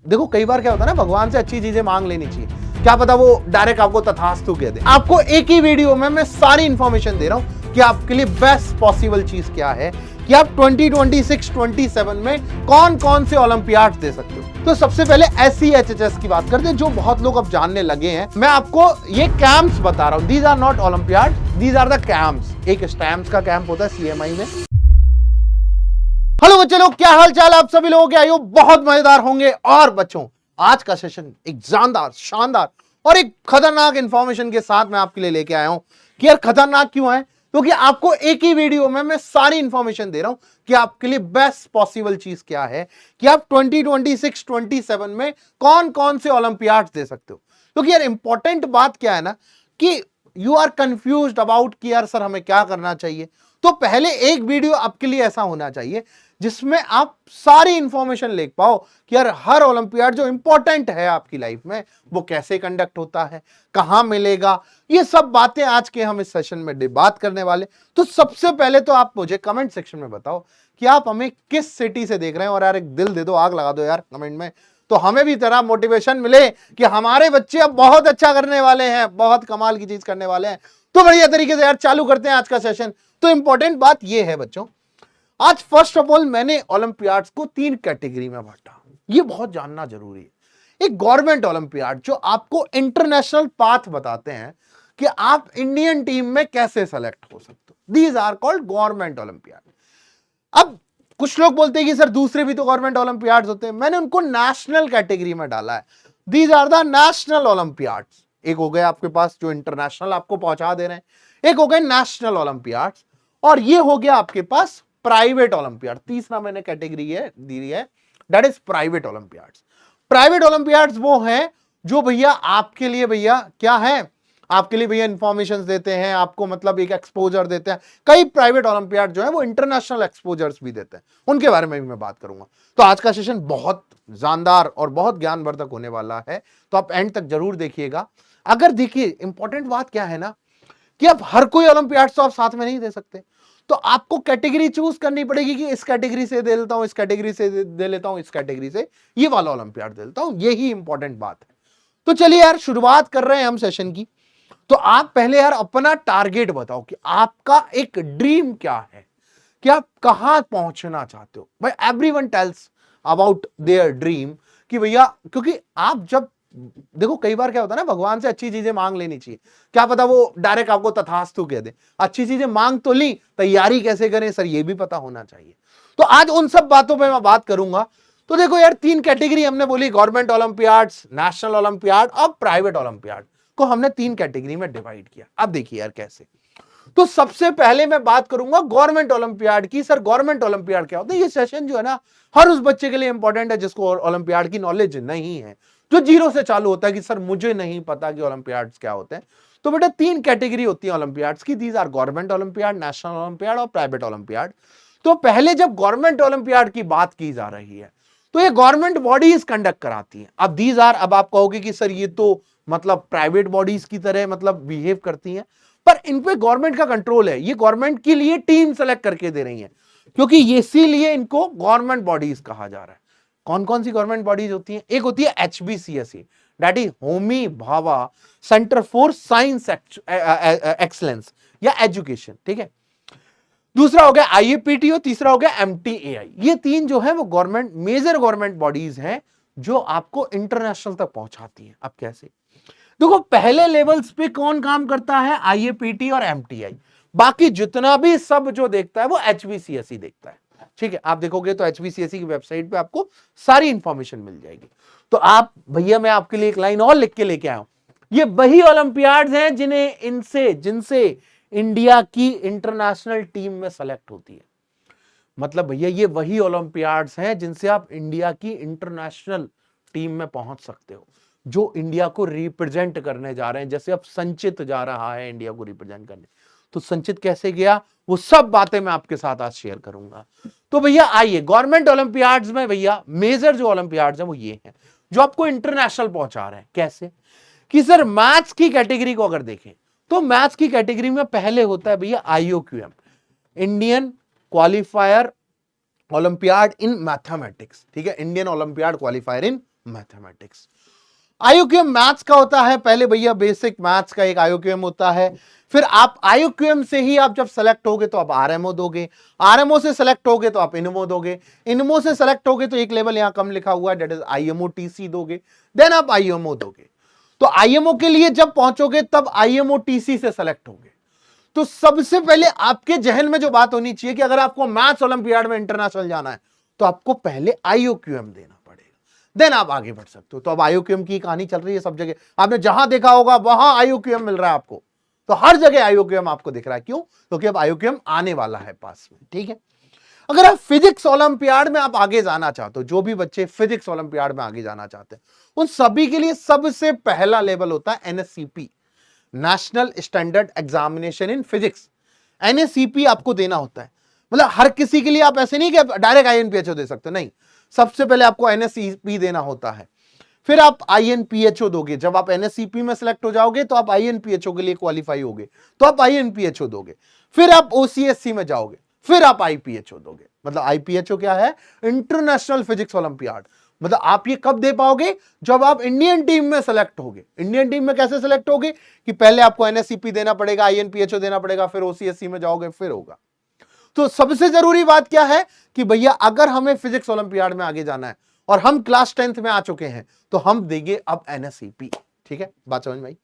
देखो कई बार क्या होता है ना, भगवान से अच्छी चीजें मांग लेनी चाहिए, क्या पता वो डायरेक्ट आपको तथास्तु कह दे। आपको एक ही वीडियो में मैं सारी इंफॉर्मेशन दे रहा हूं कि आपके लिए बेस्ट पॉसिबल चीज क्या है कि आप 2026-27 में कौन कौन से ओलंपियाड दे सकते हो। तो सबसे पहले SEHHS की बात करते हैं, जो बहुत लोग अब जानने लगे हैं। मैं आपको ये कैंप्स बता रहा हूं, these are not olympiad, these are the camps. एक स्टैम्प्स का कैंप होता है CMI में। हेलो बच्चे लोग, क्या हाल चाल आप सभी लोगों के? आयो बहुत मजेदार होंगे। और बच्चों, आज का सेशन एक जानदार, शानदार और एक खतरनाक इंफॉर्मेशन के साथ मैं आपके लिए लेके आया हूं। कि यार खतरनाक क्यों है? क्योंकि आपको एक ही वीडियो में मैं सारी इंफॉर्मेशन दे रहा हूं कि आपके लिए बेस्ट पॉसिबल चीज क्या है कि आप 2026-27 में कौन कौन से ओलंपियाड दे सकते हो। क्योंकि यार इंपॉर्टेंट बात क्या है ना कि यू आर कंफ्यूज्ड अबाउट कि यार सर हमें क्या करना चाहिए। तो पहले एक वीडियो आपके लिए ऐसा होना चाहिए जिसमें आप सारी इंफॉर्मेशन ले पाओ कि यार हर ओलंपियाड जो इंपॉर्टेंट है आपकी लाइफ में वो कैसे कंडक्ट होता है, कहां मिलेगा, ये सब बातें आज के हम इस सेशन में बात करने वाले। तो सबसे पहले तो आप मुझे कमेंट सेक्शन में बताओ कि आप हमें किस सिटी से देख रहे हैं, और यार एक दिल दे दो, आग लगा दो यार कमेंट में, तो हमें भी तरह मोटिवेशन मिले कि हमारे बच्चे अब बहुत अच्छा करने वाले हैं, बहुत कमाल की चीज करने वाले हैं। तो बढ़िया तरीके से यार चालू करते हैं आज का सेशन। तो इंपॉर्टेंट बात यह है बच्चों, आज फर्स्ट ऑफ ऑल मैंने ओलंपियाड्स को 3 कैटेगरी में बांटा। ये बहुत जानना जरूरी है। एक गवर्नमेंट ओलंपियाड जो आपको इंटरनेशनल पाथ बताते हैं कि आप इंडियन टीम में कैसे सेलेक्ट हो सकते हो, these are called government olympiad. अब कुछ लोग बोलते हैं कि सर दूसरे भी तो गवर्नमेंट ओलंपियाड्स होते हैं, मैंने उनको नेशनल कैटेगरी में डाला है। These are the national olympiads. एक हो गए आपके पास जो इंटरनेशनल आपको पहुंचा दे रहे हैं, एक हो गए नेशनल ओलंपियाड्स, और ये हो गया आपके पास प्राइवेट ओलंपियाड। तीसरा मैंने कैटेगरी है दी है, that is private Olympiads. Private Olympiads वो हैं जो भैया आपके लिए भैया क्या है, आपके लिए भैया इंफॉर्मेशन देते हैं, आपको मतलब एक एक्सपोजर देते हैं। कई प्राइवेट ओलंपियाड जो है वो इंटरनेशनल एक्सपोजर्स भी देते हैं, उनके बारे में भी मैं बात करूंगा। तो आज का सेशन बहुत जानदार और बहुत ज्ञानवर्धक होने वाला है, तो आप एंड तक जरूर देखिएगा। अगर देखिए इंपॉर्टेंट बात क्या है ना कि आप हर कोई ओलंपियाड तो आप साथ में नहीं दे सकते, तो आपको कैटेगरी चूज करनी पड़ेगी कि इस कैटेगरी से दे लेता हूं, इस कैटेगरी से दे लेता हूं, इस कैटेगरी से ये वाला ओलंपियाड दे लेता हूं। यही इंपॉर्टेंट बात है। तो चलिए यार शुरुआत कर रहे हैं हम सेशन की। तो आप पहले यार अपना टारगेट बताओ कि आपका एक ड्रीम क्या है, कि आप कहां पहुंचना चाहते हो। भाई everyone tells about their dream कि भैया, क्योंकि आप जब देखो कई बार क्या होता है ना, भगवान से अच्छी चीजें मांग लेनी चाहिए, क्या पता वो डायरेक्ट आपको तथास्तु कह दे। अच्छी चीजें मांग तो ली, तैयारी कैसे करें सर ये भी पता होना चाहिए। तो आज उन सब बातों पे मैं बात करूंगा। तो देखो यार 3 कैटेगरी हमने बोली, गवर्नमेंट ओलंपियाड्स, नेशनल ओलंपियाड और प्राइवेट ओलंपियाड को हमने 3 कैटेगरी में डिवाइड किया। अब देखिए यार कैसे। तो सबसे पहले मैं बात करूंगा गवर्नमेंट ओलंपियाड की। सर गवर्नमेंट ओलंपियाड क्या होता है? ये सेशन जो है ना हर उस बच्चे के लिए इंपॉर्टेंट है जिसको ओलंपियाड की नॉलेज नहीं है, जो जीरो से चालू होता है कि सर मुझे नहीं पता कि ओलंपियाड्स क्या होते हैं। तो बेटा 3 कैटेगरी होती है ओलंपियाड्स की, these are government olympiad, national olympiad और प्राइवेट ओलंपियाड। तो पहले जब गवर्नमेंट ओलंपियाड की बात की जा रही है तो ये गवर्नमेंट बॉडीज कंडक्ट कराती हैं। अब दीज आर, अब आप कहोगे कि सर ये तो मतलब प्राइवेट बॉडीज की तरह मतलब बिहेव करती हैं, पर इन पे गवर्नमेंट का कंट्रोल है। ये गवर्नमेंट के लिए टीम सेलेक्ट करके दे रही है, क्योंकि इसीलिए इनको गवर्नमेंट बॉडीज कहा जा रहा है। कौन कौन सी गवर्नमेंट बॉडीज होती हैं? एक होती है HBCSE, that is Homi Bhabha centre for science excellence या एजुकेशन, ठीक है। दूसरा हो गया IAPT और तीसरा हो गया MTAI। ये 3 जो है वो गवर्नमेंट, मेजर गवर्नमेंट बॉडीज हैं जो आपको इंटरनेशनल तक पहुंचाती हैं। अब कैसे? देखो पहले लेवल्स पे कौन काम करता है? IAPT और MTI। बाकी जितना भी सब जो देखता है वो HBCSE देखता है, ठीक है। आप देखोगे तो HBCSE की वेबसाइट पे आपको सारी इंफॉर्मेशन मिल जाएगी। तो आप भैया मैं आपके लिए एक लाइन और लिख के लेके आया हूं, ये वही ओलंपियाड्स हैं जिनसे इंडिया की इंटरनेशनल टीम में सेलेक्ट होती है। मतलब भैया ये वही ओलंपियाड्स हैं जिनसे आप इंडिया की इंटरनेशनल टीम में पहुंच सकते हो, जो इंडिया को रिप्रेजेंट करने जा रहे हैं। जैसे अब संचित जा रहा है इंडिया को रिप्रेजेंट करने, तो संचित कैसे गया वो सब बातें मैं आपके साथ आज शेयर करूंगा। तो भैया आइए, गवर्नमेंट ओलंपियाड्स में भैया मेजर जो ओलंपियाड्स हैं वो ये हैं जो आपको इंटरनेशनल पहुंचा रहे हैं। कैसे? कि सर मैथ्स की कैटेगरी को अगर देखें तो मैथ्स की कैटेगरी में पहले होता है भैया IOQM, Indian qualifier olympiad in mathematics, ठीक है, Indian olympiad qualifier in mathematics. IOQM maths का होता है, पहले भैया बेसिक मैथ्स का एक आईयूक्यूएम होता है, फिर आप आईयूक्यूएम से ही आप जब सेलेक्ट होगे तो आप आरएमओ दोगे, आरएमओ से सेलेक्ट होगे तो आप इनमो दोगे, इनमो से सेलेक्ट होगे तो एक लेवल यहां कम लिखा हुआ है दैट इज आईएमओ टीसी दोगे, देन आप आईएमओ दोगे। तो आईएमओ के लिए जब पहुंचोगे तब आईएमओ टीसी से सेलेक्ट होगे। तो सबसे पहले आपके जहन में जो बात होनी चाहिए कि अगर आपको मैथ्स ओलंपियाड में इंटरनेशनल जाना है तो आपको पहले आईयूक्यूएम देना पड़ेगा, देन आप आगे बढ़ सकते हो। तो अब आईयूक्यूएम की कहानी चल रही है सब जगह, आपने जहां देखा होगा वहां आईयूक्यूएम मिल रहा है आपको, तो हर जगह आईयूक्यूएम आपको दिख रहा है। क्यों? क्योंकि अब आईयूक्यूएम आने वाला है पास में, ठीक है। अगर आप फिजिक्स ओलंपियाड में आप आगे जाना चाहते हो, जो भी बच्चे फिजिक्स ओलंपियाड में आगे जाना चाहते हैं उन सभी के लिए सबसे पहला लेवल होता है NSEP, national standard examination in physics. NSEP आपको देना होता है, मतलब हर किसी के लिए आप ऐसे नहीं कि डायरेक्ट आईएनपीएचओ दे सकते, नहीं, सबसे पहले आपको एनएससीपी देना होता है, फिर आप आईएनपीएचओ दोगे। जब आप एनएससीपी में सेलेक्ट हो जाओगे तो आप आईएनपीएचओ के लिए क्वालिफाई होगे, तो आप आईएनपीएचओ दोगे, फिर आप ओसीएससी में जाओगे, फिर आप आईपीएचओ दोगे। मतलब आईपीएचओ क्या है? International physics olympiad. मतलब आप ये कब दे पाओगे? जब आप इंडियन टीम में सेलेक्ट होगे। इंडियन टीम में कैसे सेलेक्ट होगे कि पहले आपको एनएससीपी देना पड़ेगा, आईएनपीएचओ देना पड़ेगा, फिर ओसीएससी में जाओगे, फिर होगा। तो सबसे जरूरी बात क्या है कि भैया अगर हमें फिजिक्स ओलंपियाड में आगे जाना है और हम क्लास 10th में आ चुके हैं तो हम देंगे अब एनएससीपी, ठीक है, बात समझ में आई।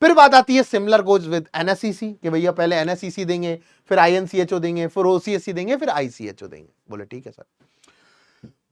फिर बात आती है सिमिलर गोज विद एनएससीसी कि भैया पहले एनएससीसी देंगे, फिर आईएनसीएचओ देंगे, फिर ओसीएससी देंगे, फिर आईसीएचओ देंगे। बोले ठीक है सर।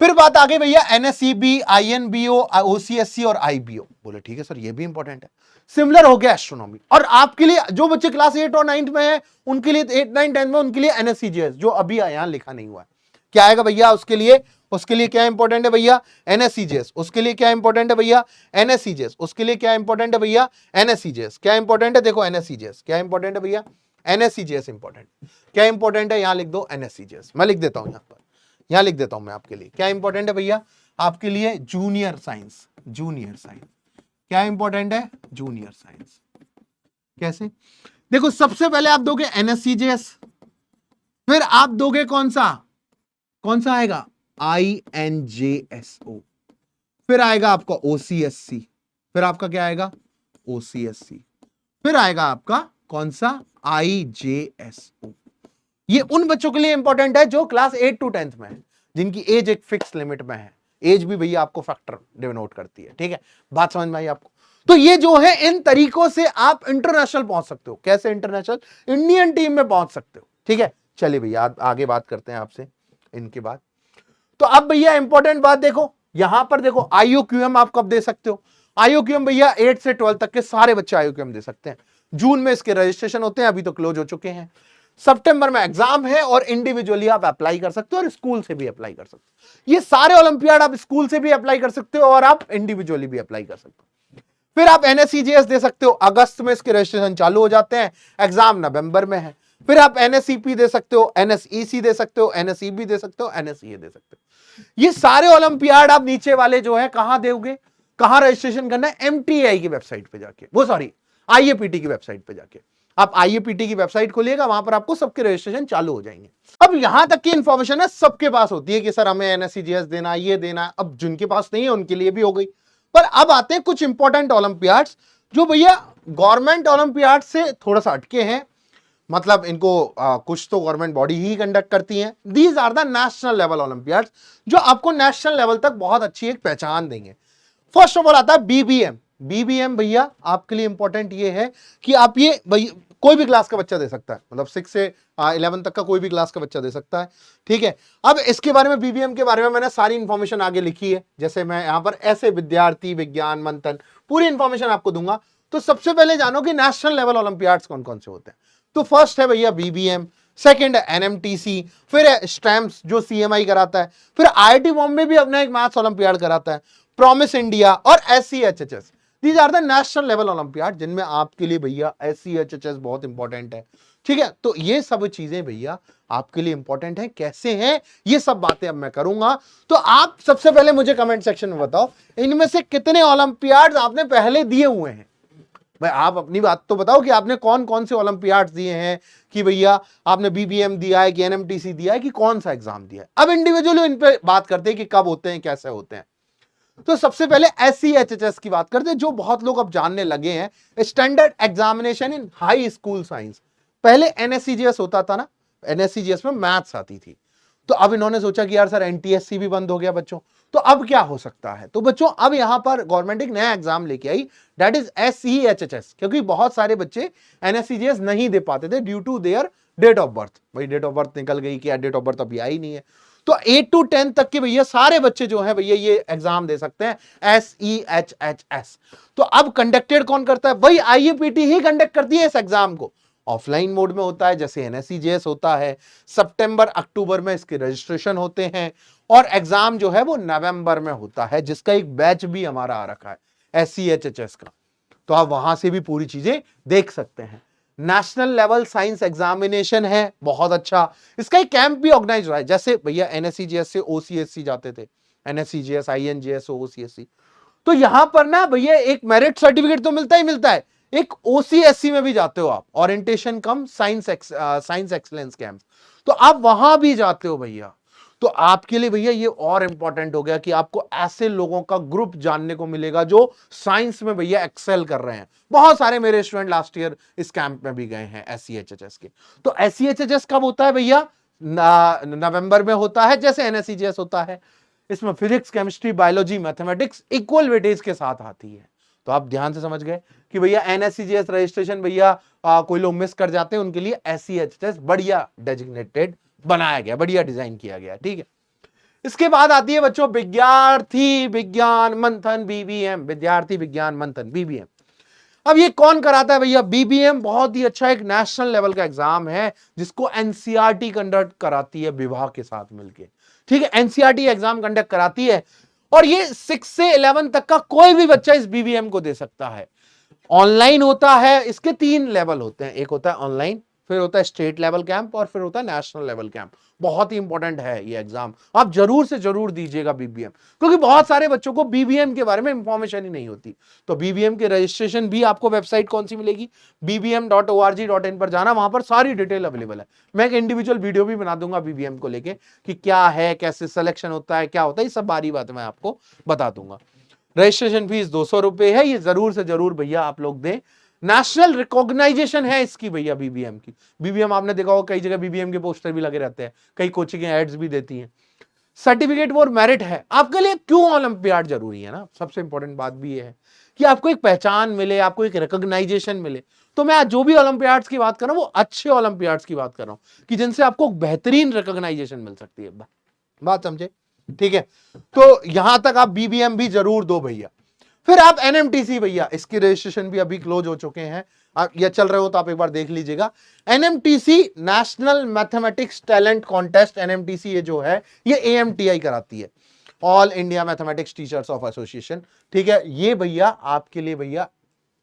फिर बात आ गई भैया एनएसईबी, आईएनबीओ, ओसीएससी और आईबीओ। बोले ठीक है सर, ये भी इंपॉर्टेंट है। सिमिलर हो गया एस्ट्रोनॉमी। और आपके लिए जो बच्चे क्लास 8 और 9 में है उनके लिए 8, 9, 10 में उनके लिए एनएससीजीएस, जो अभी यहां लिखा नहीं हुआ है, क्या आएगा भैया उसके लिए क्या इंपॉर्टेंट है भैया? एनएससीजीएस। उसके लिए क्या इंपॉर्टेंट है भैया? एनएससीजीएस। उसके लिए क्या इंपॉर्टेंट है भैया? एनएससीजीएस। क्या इंपॉर्टेंट है? देखो एनएससीजीएस क्या इंपॉर्टेंट है भैया? एनएससीजीएस इंपॉर्टेंट। क्या इंपॉर्टेंट है? यहां लिख दो एनएससीजीएस। मैं लिख देता हूं यहां लिख देता हूं मैं आपके लिए। क्या इंपॉर्टेंट है भैया आपके लिए? Junior science. जूनियर साइंस क्या इंपॉर्टेंट है? Junior science. कैसे? देखो सबसे पहले आप दोगे एनएससीजीएस, फिर आप दोगे कौन सा आएगा? आईएनजेएसओ, फिर आएगा आपका ओसीएससी, फिर आपका क्या आएगा? ओसीएससी, फिर आएगा आपका कौन सा? आईजेएसओ। ये उन बच्चों के लिए इंपॉर्टेंट है जो क्लास 8 to 10th में है, जिनकी एज एक फिक्स लिमिट में है। एज भी भैया आपको फैक्टर डिनोट करती है, ठीक है, बात समझ में आई आपको? तो ये जो है इन तरीकों से आप इंटरनेशनल पहुंच सकते हो। कैसे इंटरनेशनल? इंडियन टीम में पहुंच सकते हो, ठीक है। चलिए भैया आगे बात करते हैं आपसे इनके बाद। तो अब भैया इंपॉर्टेंट बात देखो, यहां पर देखो आईयूक्यूएम आप कब दे सकते हो? आईयूक्यूएम भैया 8 से 12 तक के सारे बच्चे आईयूक्यूएम दे सकते हैं। जून में इसके रजिस्ट्रेशन होते हैं, अभी तो क्लोज हो चुके हैं। सितंबर में एग्जाम है और इंडिविजुअली आप अप्लाई कर सकते हो और स्कूल से भी अप्लाई कर सकते हो। ये सारे ओलंपियाड आप स्कूल से भी अप्लाई कर सकते हो और आप इंडिविजुअली भी अप्लाई कर सकते हो। फिर आप एनएससीजीएस दे सकते हो, अगस्त में इसके रजिस्ट्रेशन चालू हो जाते हैं, एग्जाम नवंबर में है। फिर आप एनएसईपी दे सकते हो, एनएसईसी दे सकते हो, एनएसईबी दे सकते हो, एनएसईए दे सकते हो। ये सारे ओलंपियाड आप नीचे वाले जो है कहां दोगे, कहां रजिस्ट्रेशन करना है? एमटीआई की वेबसाइट पे जाके, वो सॉरी आईएपीटी की वेबसाइट पे जाके। आप आईएपीटी की वेबसाइट खोलिएगा, वहां पर आपको सबके रजिस्ट्रेशन चालू हो जाएंगे। अब यहां तक की इंफॉर्मेशन है सबके पास होती है कि सर हमें एनएससीजीएस देना है, ये देना है। अब जिनके पास नहीं है उनके लिए भी हो गई। पर अब आते हैं कुछ इंपॉर्टेंट ओलंपियाड्स जो भैया गवर्नमेंट ओलंपियाड से थोड़ा सा हटके हैं, मतलब इनको कुछ तो गवर्नमेंट बॉडी ही कंडक्ट करती हैं। These are the national level olympiads जो आपको नेशनल लेवल तक बहुत अच्छी एक पहचान देंगे। फर्स्ट ऑफ ऑल आता है बीबीएम। बीबीएम भैया आपके लिए इंपॉर्टेंट ये है कि आप ये कोई भी क्लास का बच्चा दे सकता है, मतलब 6 से 11 तक का कोई भी क्लास का बच्चा दे सकता है, ठीक है। अब इसके बारे में बीबीएम के बारे में मैंने सारी इंफॉर्मेशन आगे लिखी है, जैसे मैं यहां पर ऐसे विद्यार्थी विज्ञान मंथन पूरी इंफॉर्मेशन आपको दूंगा। तो सबसे पहले जानो कि नेशनल लेवल ओलंपियाड्स कौन कौन से होते हैं। तो फर्स्ट है भैया बीबीएम, सेकंड है एनएमटीसी, फिर है स्टैम्प्स जो सीएमआई कराता है, फिर आईआईटी बॉम्बे भी अपना एक मैथ्स ओलंपियाड कराता है, प्रॉमिस इंडिया और एससीएचएचएस। These are the national level olympiad जिनमें आपके लिए भैया एससीएचएचएस बहुत इंपॉर्टेंट है, ठीक है। तो ये सब चीजें भैया आपके लिए इंपॉर्टेंट है। कैसे हैं ये सब बातें अब मैं करूंगा। तो आप सबसे पहले मुझे कमेंट सेक्शन में बताओ इनमें से कितने ओलंपियाड्स आपने पहले दिए हुए हैं। भाई आप अपनी बात तो बताओ कि आपने कौन कौन से ओलंपियाड्स दिए हैं, कि भैया आपने बीबीएम दिया है, कि एनएमटीसी दिया है, कि कौन सा एग्जाम दिया है। अब इंडिविजुअली इन पे बात करते हैं कि कब होते हैं, कैसे होते हैं। तो सबसे पहले SEHHS की बात करते हैं, जो बहुत लोग अब जानने लगे हैं, स्टैंडर्ड एग्जामिनेशन इन हाई स्कूल साइंस। पहले NSCGS होता था ना, NSCGS में मैथ्स आती थी, तो अब इन्होंने सोचा कि यार सर NTSC भी बंद हो गया बच्चों, तो अब क्या हो सकता है। तो बच्चों अब यहां पर गवर्नमेंट एक नया एग्जाम लेके आई, दैट इज SEHHS, क्योंकि बहुत सारे बच्चे NSCGS नहीं दे पाते थे due to their date of birth. भाई डेट ऑफ बर्थ निकल गई, क्या डेट ऑफ बर्थ अभी आई नहीं है, तो 8 to 10 तक के भैया सारे बच्चे जो है भैया ये एग्जाम दे सकते हैं SEHHS। तो अब कंडक्टेड कौन करता है, वही IUPT ही कंडक्ट करती है इस एग्जाम को। ऑफलाइन मोड में होता है, जैसे NSCGS होता है, सितंबर अक्टूबर में इसके रजिस्ट्रेशन होते हैं, और एग्जाम जो है वो नवंबर में होता है, जिसका एक बैच भी हमारा आ रखा है SEHHS का, तो आप वहां से भी पूरी चीजें देख सकते हैं। नेशनल लेवल साइंस एग्जामिनेशन है, बहुत अच्छा, इसका एक कैंप भी ऑर्गेनाइज रहा है, जैसे भैया NSCGS से OCSC जाते थे, NSCGS INGS OCSC, तो यहां पर ना भैया एक मेरिट सर्टिफिकेट तो मिलता ही मिलता है, एक OCSC में भी जाते हो आप, ओरिएंटेशन कम साइंस एक्सीलेंस कैंप, तो आप वहां भी जाते हो भैया। तो आपके लिए भैया ये और इंपॉर्टेंट हो गया कि आपको ऐसे लोगों का ग्रुप जानने को मिलेगा जो साइंस में भैया एक्सेल कर रहे हैं। बहुत सारे मेरे स्टूडेंट लास्ट ईयर इस कैंप में भी गए हैं SEHHS के। तो SEHHS कब होता है भैया, नवंबर में होता है, जैसे NSCGS होता है। इसमें physics chemistry biology mathematics equal weightage के साथ आती है। तो आप ध्यान से समझ गए कि भैया NSCGS रजिस्ट्रेशन भैया कोई लोग मिस कर जाते हैं, उनके लिए SEHHS बढ़िया डेजिग्नेटेड बनाया गया, बढ़िया डिजाइन किया गया, ठीक है। इसके बाद आती है बच्चों विद्यार्थी विज्ञान मंथन BBM, विद्यार्थी विज्ञान मंथन BBM। अब ये कौन कराता है भैया, BBM बहुत ही अच्छा एक नेशनल लेवल का एग्जाम है, जिसको NCERT कंडक्ट कराती है विभाग के साथ मिलके, ठीक है। NCERT एग्जाम कंडक्ट कराती है, और ये 6 से 11 तक का कोई भी बच्चा इस BBM को दे सकता है। ऑनलाइन होता है, इसके 3 लेवल होते हैं, एक होता है ऑनलाइन, फिर होता है स्टेट लेवल कैंप, और फिर होता है नेशनल लेवल कैंप। बहुत ही इंपॉर्टेंट है ये एग्जाम, आप जरूर से जरूर दीजिएगा BBM, क्योंकि बहुत सारे बच्चों को BBM के बारे में इंफॉर्मेशन ही नहीं होती। तो BBM के रजिस्ट्रेशन भी आपको वेबसाइट कौन सी मिलेगी, bbm.org.in पर जाना, वहां पर सारी डिटेल अवेलेबल है। मैं एक इंडिविजुअल वीडियो भी बना दूंगा BBM को लेके कि क्या है, कैसे सिलेक्शन होता है, क्या होता है, ये सब बारी बात मैं आपको बता दूंगा। रजिस्ट्रेशन फीस 200 रुपए है, ये जरूर से जरूर भैया आप लोग दें। नेशनल रिकॉग्नाइजेशन है इसकी भैया BBM की। BBM आपने देखा होगा कई जगह BBM के पोस्टर भी लगे रहते हैं, कई कोचिंग एड्स भी देती हैं। सर्टिफिकेट फॉर मेरिट है आपके लिए। क्यों ओलंपियाड जरूरी है ना, सबसे इंपॉर्टेंट बात भी ये है कि आपको एक पहचान मिले, आपको एक रिकॉग्नाइजेशन मिले। तो मैं आज जो भी ओलंपियाड्स की बात कर रहा हूं वो अच्छे ओलंपियाड्स की बात कर रहा हूं कि जिनसे आपको बेहतरीन रिकॉग्नाइजेशन मिल सकती है। बात समझे, ठीक है। तो यहां तक आप BBM भी जरूर दो भैया। फिर आप NMTC भैया, इसकी रजिस्ट्रेशन भी अभी क्लोज हो चुके हैं, या चल रहे हो तो आप एक बार देख लीजिएगा। NMTC national mathematics talent contest, NMTC ये जो है ये AMTI कराती है, all India mathematics teachers of association, ठीक है। ये भैया आपके लिए भैया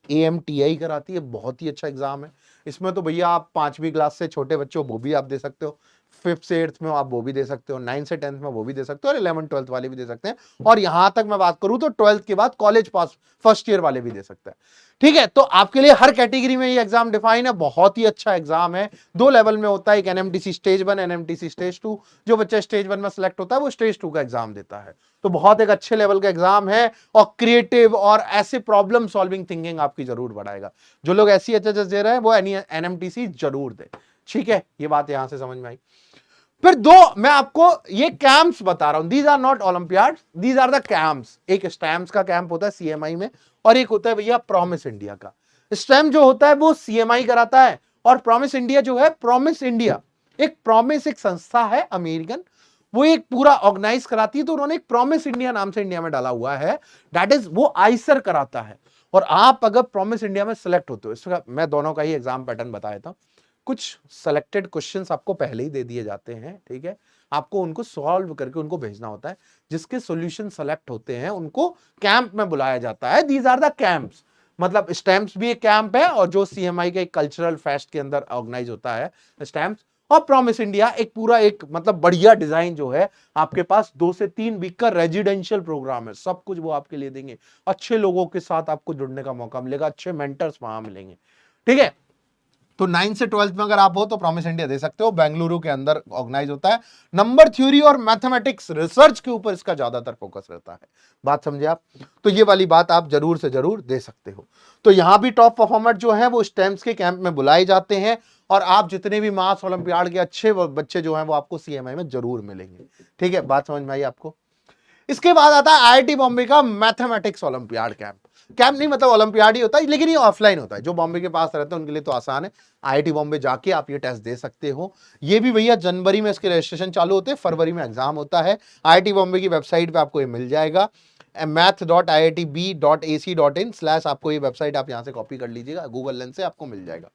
AMTI कराती है, बहुत ही अच्छा एग्जाम है। इसमें तो भैया आप 5वीं क्लास से छोटे बच्चों वो भी आप दे सकते हो, 5th से 8th में आप वो भी दे सकते हो, 9th से 10th में वो भी दे सकते हो, और 11th 12th वाले भी दे सकते हैं। और यहां तक मैं बात करूं तो 12th के बाद कॉलेज पास फर्स्ट ईयर वाले भी दे सकते हैं, ठीक है। तो आपके लिए हर कैटेगरी में ये एग्जाम डिफाइन है, बहुत ही अच्छा एग्जाम है। 2 लेवल में होता है, एक NMTC स्टेज 1, NMTC स्टेज 2। जो बच्चा स्टेज 1 में सिलेक्ट होता है वो स्टेज 2 का एग्जाम देता है। तो बहुत एक अच्छे लेवल का एग्जाम है, और क्रिएटिव और ऐसे प्रॉब्लम सॉल्विंग थिंकिंग आपकी जरूर बढ़ाएगा। जो लोग SEHHS दे रहे हैं वो NMTC जरूर दे, ठीक है। ये बात यहां से समझ में आई। फिर 2 मैं आपको ये कैंप्स बता रहा हूं, these are not olympiad, these are the camps. एक स्टैम्प्स का कैंप होता है CMI में, और एक होता है भैया प्रॉमिस इंडिया का। स्टैम्प जो होता है वो CMI कराता है, और प्रॉमिस इंडिया जो है, प्रॉमिस इंडिया एक संस्था है अमेरिकन, वो एक पूरा ऑर्गेनाइज कराती है। तो उन्होंने एक प्रॉमिस इंडिया नाम से इंडिया में डाला हुआ है, दैट इज वो आईसर कराता है। और आप अगर प्रॉमिस इंडिया में सिलेक्ट होते हो, इसका मैं दोनों का ही एग्जाम पैटर्न बताया था। कुछ सेलेक्टेड क्वेश्चंस आपको पहले ही दे दिए जाते हैं, ठीक है। आपको उनको सॉल्व करके उनको भेजना होता है। जिसके सॉल्यूशन सेलेक्ट होते हैं उनको कैंप में बुलाया जाता है। दीज आर द कैंप्स, मतलब स्टैम्प्स भी एक कैंप है, और जो CMI के एक कल्चरल फेस्ट के अंदर ऑर्गेनाइज होता है स्टैम्प्स। और प्रॉमिस इंडिया एक पूरा एक मतलब बढ़िया डिजाइन जो है, आपके पास 2 से 3 वीक का रेजिडेंशियल प्रोग्राम है, सब कुछ वो आपके लिए देंगे। अच्छे लोगों के साथ आपको जुड़ने का मौका मिलेगा, अच्छे मेंटर्स वहां मिलेंगे, ठीक है। तो 9 से 12th में अगर आप हो तो प्रॉमिस इंडिया दे सकते हो, बेंगलुरु के अंदर ऑर्गेनाइज होता है। नंबर थ्योरी और मैथमेटिक्स रिसर्च के ऊपर इसका ज्यादातर फोकस रहता है। बात समझे आप? तो ये वाली बात आप जरूर से जरूर दे सकते हो। तो यहां भी टॉप परफॉर्मर जो है वो स्टेम्स के कैंप में बुलाए जाते हैं, और आप जितने भी मास ओलंपियाड के अच्छे बच्चे जो हैं वो आपको सीएमआई में जरूर मिलेंगे। ठीक है, बात समझ में आई आपको? इसके बाद आता है आईआईटी बॉम्बे का मैथमेटिक्स ओलंपियाड कैंप। कैंप नहीं मतलब ओलंपियाड ही होता है, लेकिन ये ऑफलाइन होता है। जो बॉम्बे के पास रहते हैं उनके लिए तो आसान है, आईआईटी बॉम्बे जाके आप ये टेस्ट दे सकते हो। ये भी भैया जनवरी में इसके रजिस्ट्रेशन चालू होते हैं, फरवरी में एग्जाम होता है। आईआईटी बॉम्बे की वेबसाइट पे आपको ये मिल जाएगा, math.iitb.ac.in/ आपको ये वेबसाइट आप यहां से कॉपी कर लीजिएगा, गूगल लेंस से आपको मिल जाएगा।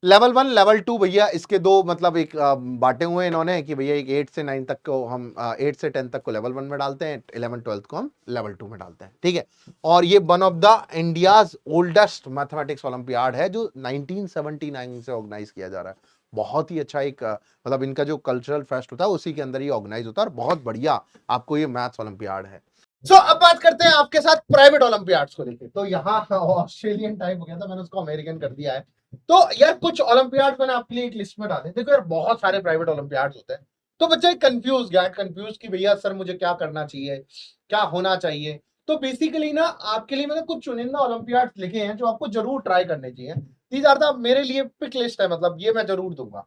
लेवल 1 लेवल 2 भैया इसके दो मतलब एक बांटे हुए इन्होंने कि भैया एक 8 से 9 तक को हम 8 से 10 तक को लेवल 1 में डालते हैं, 11 12 को हम लेवल 2 में डालते हैं। ठीक है, और ये one of the India's oldest mathematics olympiad है जो 1979 से ऑर्गेनाइज किया जा रहा है। बहुत ही अच्छा एक मतलब इनका जो कल्चरल फेस्ट होता है उसी के अंदर ये ऑर्गेनाइज होता है, और बहुत बढ़िया आपको ये मैथ्स ओलंपियाड है। अब बात करते हैं आपके साथ प्राइवेट ओलंपियाड्स को लेकर। तो यहाँ ऑस्ट्रेलियन टाइप हो गया था, मैंने उसको अमेरिकन कर दिया है। तो यार कुछ ओलंपियाड मैंने आपके लिए एक लिस्ट में डाले। देखो यार बहुत सारे प्राइवेट ओलंपियाड होते हैं, तो बच्चे कंफ्यूज कि भैया सर मुझे क्या करना चाहिए, क्या होना चाहिए। तो बेसिकली ना आपके लिए मैंने कुछ चुनिंदा ओलंपियाड लिखे हैं जो आपको जरूर ट्राई करने चाहिए। दीज आर द मेरे लिए पिक लिस्ट है, मतलब ये मैं जरूर दूंगा।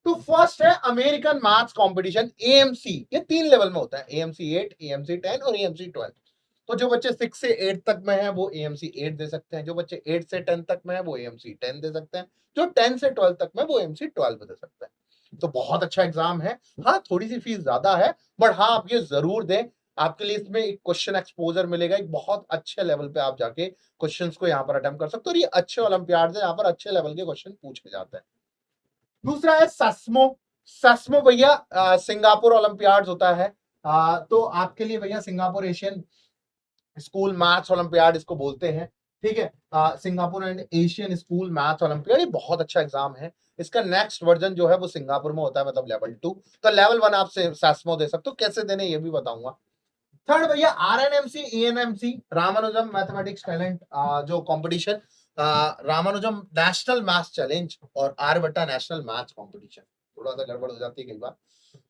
तो फर्स्ट है अमेरिकन मैथ्स कंपटीशन एएमसी। ये 3 लेवल में होता है, एएमसी 8, एएमसी 10 और एएमसी 12। तो जो बच्चे 6 से 8 तक में है वो एएमसी 8 दे सकते हैं, जो बच्चे 8 से 10 तक में है वो एएमसी 10 दे सकते हैं, जो 10 से 12 तक में वो एएमसी 12 दे सकते हैं। तो बहुत अच्छा एग्जाम है। हाँ थोड़ी सी फीस ज्यादा है, बट हाँ आप ये जरूर दें, आपके लिए इसमें एक क्वेश्चन एक्सपोजर मिलेगा, एक बहुत अच्छे लेवल पे आप जाके क्वेश्चंस को यहाँ पर अटेम्प्ट कर सकते हो, और ये अच्छे ओलंपियाड है, यहाँ पर अच्छे लेवल के क्वेश्चन पूछे जाते हैं। दूसरा है सस्मो। सस्मो भैया सिंगापुर ओलंपियाड होता है। तो आपके लिए भैया Singapore Asian school maths olympiad इसको बोलते हैं। ठीक है, Singapore and Asian school maths olympiad, ये बहुत अच्छा एग्जाम है। इसका नेक्स्ट वर्जन जो है वो सिंगापुर में होता है, मतलब लेवल 2। तो लेवल 1 आप सस्मो दे सकते हो, कैसे देने ये भी बताऊंगा। थर्ड भैया आरएनएमसी ईएनएमसी रामानुजम मैथमेटिक्स टैलेंट जो competition, Ramanujan national maths challenge और आर्यभट्टा नेशनल मैथ्स कंपटीशन। थोड़ा सा गड़बड़ हो जाती है कई बार।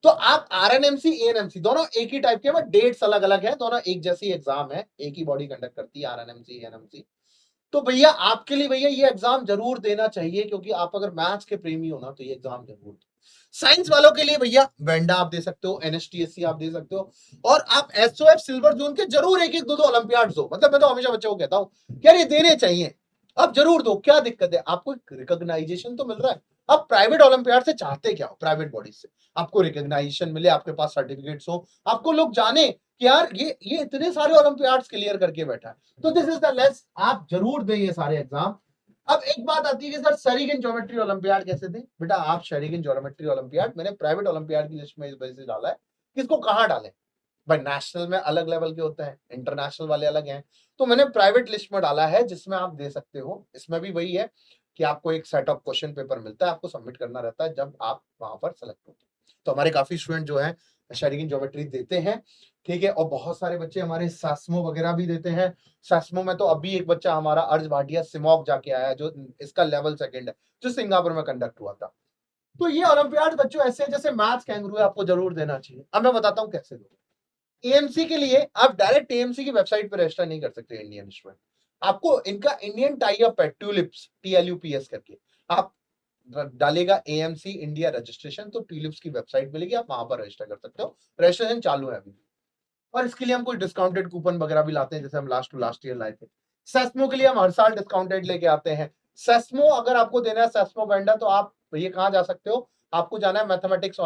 तो आप आरएनएमसी ईएनएमसी दोनों एक ही टाइप के, बट डेट्स अलग अलग है, दोनों एक जैसी एग्जाम है, एक ही बॉडी कंडक्ट करती है आरएनएमसी ईएनएमसी। तो भैया आपके लिए भैया ये एग्जाम जरूर देना चाहिए, क्योंकि आप अगर मैथ्स के प्रेमी हो ना तो ये एग्जाम जरूर दो। साइंस वालों के लिए भैया वेंडा आप दे सकते हो, एनएसटीएससी आप दे सकते हो, और आप एसओएफ सिल्वर जोन के जरूर एक एक दो दो ओलंपियाड दो। मतलब मैं तो हमेशा बच्चों को कहता हूं यार ये देने चाहिए, आप जरूर दो, क्या दिक्कत है, आपको रिकॉग्नाइजेशन तो मिल रहा है। आप प्राइवेट ओलंपियाड से चाहते क्या हो, प्राइवेट बॉडी से आपको रिकॉग्नाइजेशन मिले, आपके पास सर्टिफिकेट्स हो, आपको लोग जाने कि यार ये इतने सारे ओलंपियाड्स क्लियर करके बैठा है। तो दिस इज द लेस, आप जरूर दें ये सारे एग्जाम। अब एक बात आती है कि सर शेरिगन ज्योमेट्री ओलंपियाड कैसे दें। बेटा आप शेरिगन ज्योमेट्री ओलंपियाड मैंने प्राइवेट ओलंपियाड की लिस्ट में इस वजह से डाला है कि इसको कहां डालें। भाई नेशनल में अलग लेवल के होते हैं, इंटरनेशनल वाले अलग हैं, तो मैंने प्राइवेट लिस्ट में डाला है जिसमें आप दे सकते हो। इसमें भी वही है कि आपको एक सेट ऑफ क्वेश्चन पेपर मिलता है, आपको सबमिट करना रहता है जब आप वहां पर सेलेक्ट होते हैं। तो हमारे काफी स्टूडेंट जो है शेरिगन ज्योमेट्री देते हैं। ठीक है, और बहुत सारे बच्चे हमारे सास्मो वगैरह भी देते हैं। सास्मो में तो अभी एक बच्चा हमारा अर्ज भाटिया सिमोक जाके आया, जो इसका लेवल 2 है, जो सिंगापुर में कंडक्ट हुआ था। तो ये ओलंपियाड बच्चों ऐसे हैं जैसे मैथ्स कैंगरू है, आपको जरूर देना चाहिए। अब मैं बताता हूँ कैसे दो। एएमसी के लिए आप डायरेक्ट एएमसी की वेबसाइट पर रजिस्टर नहीं कर सकते इंडियन स्टूडेंट, आपको इनका इंडियन टाई अप है ट्यूलिप्स TLUPS करके, आप डालेगा एएमसी इंडिया रजिस्ट्रेशन, तो ट्यूलिप्स की वेबसाइट मिलेगी, आप वहां पर रजिस्टर कर सकते हो। रजिस्ट्रेशन चालू है अभी, और इसके लिए हम कुछ डिस्काउंटेड कूपन वगैरह भी लाते हैं, जैसे हम लास्ट ईयर लाए थे। सेस्मो के लिए हम हर साल डिस्काउंटेड लेके आते हैं। सेस्मो अगर आपको देना है सेस्मो वेंडा, तो आप ये कहाँ जा सकते हो, आपको जाना है मैथमेटिक्स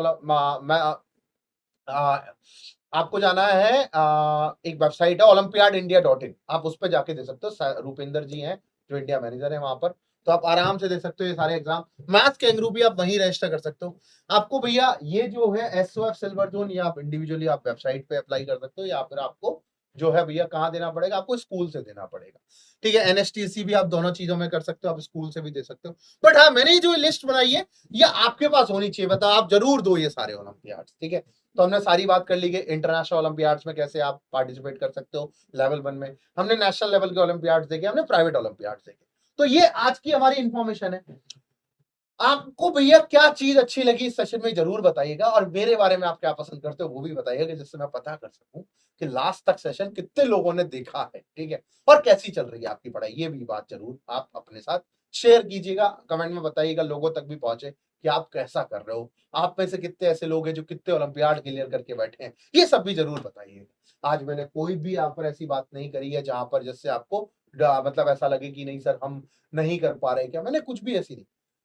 आपको जाना है एक वेबसाइट है olympiadindia.in, आप उस पर जाके दे सकते हो। रूपिंदर जी हैं जो इंडिया मैनेजर है वहां पर, तो आप आराम से दे सकते हो ये सारे एग्जाम। मैथ्स कैंगरू भी आप वहीं रजिस्टर कर सकते हो। आपको भैया ये जो है एसओएफ सिल्वर जोन, या आप इंडिविजुअली आप वेबसाइट पे अप्लाई कर सकते हो, या फिर आपको जो है भैया कहाँ देना पड़ेगा, आपको स्कूल से देना पड़ेगा। ठीक है, एनएसटीसी भी आप दोनों चीजों में कर सकते हो, आप स्कूल से भी दे सकते हो। बट हाँ मैंने जो लिस्ट बनाई है ये आपके पास होनी चाहिए, मतलब आप जरूर दो ये सारे ओलंपियाड। ठीक है, तो हमने सारी बात कर ली कि इंटरनेशनल ओलंपियाड्स में कैसे आप पार्टिसिपेट कर सकते हो। लेवल 1 में हमने नेशनल लेवल के ओलंपियाड्स देखे, हमने प्राइवेट ओलंपियाड्स देखे। तो ये आज की हमारी इंफॉर्मेशन है। आपको भैया क्या चीज अच्छी लगी इस सेशन में जरूर बताइएगा, और मेरे बारे में आप क्या पसंद करते हो वो भी बताइएगा, कि जिससे मैं पता कर सकूं कि लास्ट तक सेशन कितने लोगों ने देखा है, ठीक है, और कैसी चल रही है आपकी पढ़ाई। ये भी बात जरूर आप अपने साथ शेयर कीजिएगा, कमेंट में बताइएगा, लोगों तक भी पहुंचे कि आप कैसा कर रहे हो। आप में से कितने ऐसे लोग हैं जो कितने ओलंपियाड क्लियर करके बैठे हैं, ये सब भी जरूर बताइएगा। आज मैंने कोई भी आप पर ऐसी बात नहीं करी है जहां पर जिससे आपको मतलब ऐसा लगे कि नहीं सर हम नहीं कर पा रहे, क्या मैंने कुछ भी ऐसी नहीं।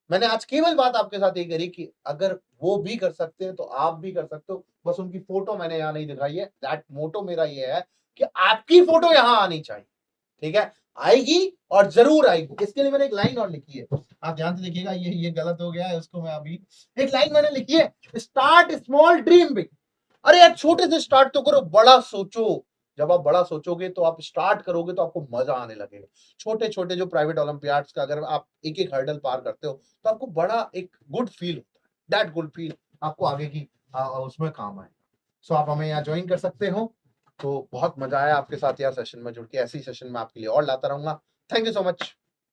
मैंने आज केवल बात आपके साथ ये करी कि अगर वो भी कर सकते हैं तो आप भी कर सकते हो। बस उनकी फोटो मैंने यहाँ नहीं दिखाई है। दैट मोटो मेरा ये है कि आपकी फोटो यहाँ आनी चाहिए, ठीक है, आएगी और जरूर आएगी। इसके लिए मैंने एक लाइन और लिखी है, आप ध्यान से देखिएगा, ये गलत हो गया है, उसको मैं अभी एक लाइन मैंने लिखी है, स्टार्ट स्मॉल ड्रीम बिग। अरे यार छोटे से स्टार्ट तो करो, बड़ा सोचो। जब आप बड़ा सोचोगे तो आप स्टार्ट करोगे तो आपको मजा आने लगेगा। छोटे छोटे जो प्राइवेट ओलंपियाड्स का अगर आप एक एक हर्डल पार करते हो तो आपको बड़ा एक गुड फील होता है। दैट गुड फील आपको आगे की उसमें काम आएगा। सो आप हमें यहाँ ज्वाइन कर सकते हो। तो बहुत मजा आया आपके साथ यार सेशन में जुड़ के। ऐसी सेशन में आपके लिए और लाता रहूंगा। Thank you so much.